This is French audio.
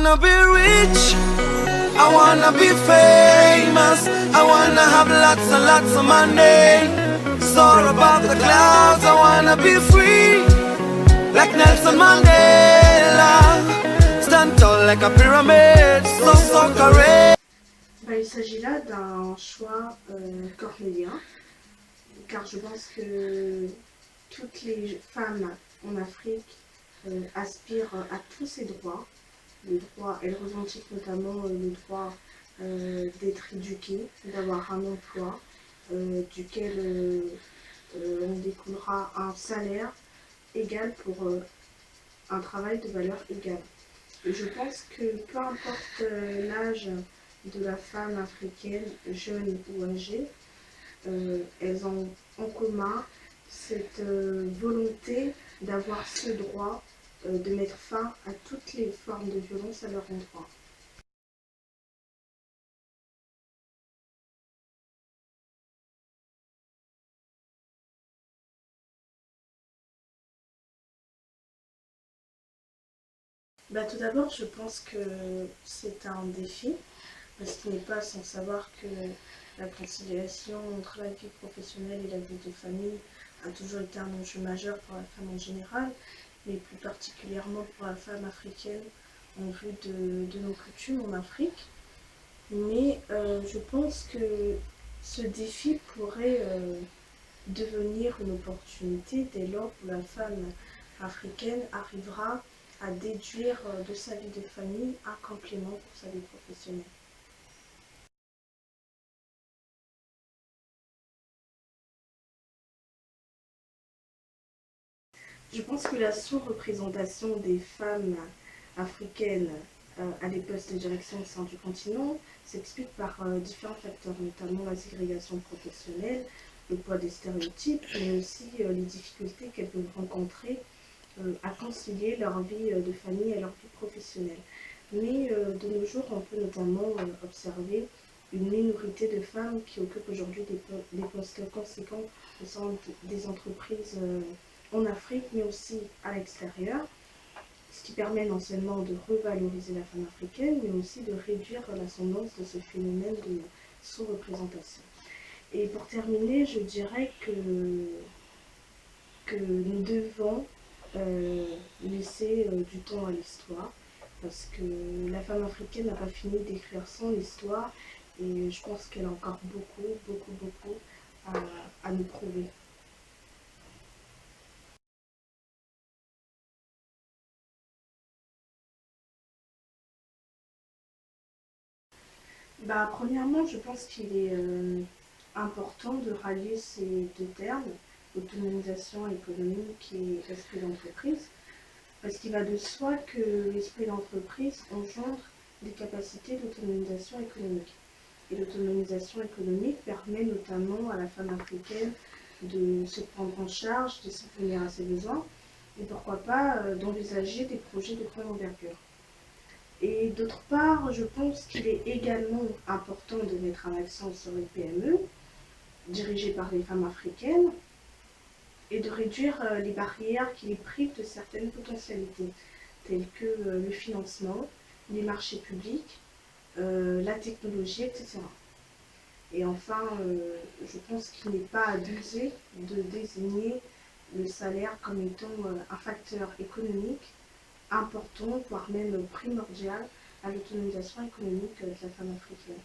wanna be rich, I wanna be famous, I wanna have lots and lots of money. Soar above the clouds, I wanna be free, like Nelson Mandela. Stand tall like a pyramid, so correct. Il s'agit là d'un choix cornélien, car je pense que toutes les femmes en Afrique aspirent à tous ces droits. Le droit, elles revendiquent notamment le droit d'être éduquées, d'avoir un emploi, duquel on découlera un salaire égal pour un travail de valeur égale. Et je pense que peu importe l'âge de la femme africaine, jeune ou âgée, elles ont en commun cette volonté d'avoir ce droit de mettre fin à toutes les formes de violence à leur endroit. Tout d'abord, je pense que c'est un défi, parce qu'il n'est pas sans savoir que la conciliation entre la vie professionnelle et la vie de famille a toujours été un enjeu majeur pour la femme en général, mais plus particulièrement pour la femme africaine en vue de nos coutumes en Afrique. Mais je pense que ce défi pourrait devenir une opportunité dès lors où la femme africaine arrivera à déduire de sa vie de famille un complément pour sa vie professionnelle. Je pense que la sous-représentation des femmes africaines à des postes de direction au sein du continent s'explique par différents facteurs, notamment la ségrégation professionnelle, le poids des stéréotypes, mais aussi les difficultés qu'elles peuvent rencontrer à concilier leur vie de famille et leur vie professionnelle. Mais de nos jours, on peut notamment observer une minorité de femmes qui occupent aujourd'hui des postes conséquents au sein des entreprises en Afrique, mais aussi à l'extérieur, ce qui permet non seulement de revaloriser la femme africaine, mais aussi de réduire l'ascendance de ce phénomène de sous-représentation. Et pour terminer, je dirais que nous devons laisser du temps à l'histoire, parce que la femme africaine n'a pas fini d'écrire son histoire, et je pense qu'elle a encore beaucoup à nous prouver. Premièrement, je pense qu'il est important de rallier ces deux termes, autonomisation économique et esprit d'entreprise, parce qu'il va de soi que l'esprit d'entreprise engendre des capacités d'autonomisation économique. Et l'autonomisation économique permet notamment à la femme africaine de se prendre en charge, de subvenir à ses besoins, et pourquoi pas d'envisager des projets de grande envergure. Et d'autre part, je pense qu'il est également important de mettre un accent sur les PME, dirigées par les femmes africaines, et de réduire les barrières qui les privent de certaines potentialités, telles que le financement, les marchés publics, la technologie, etc. Et enfin, je pense qu'il n'est pas abusé de désigner le salaire comme étant un facteur économique important, voire même primordial, à l'autonomisation économique de la femme africaine.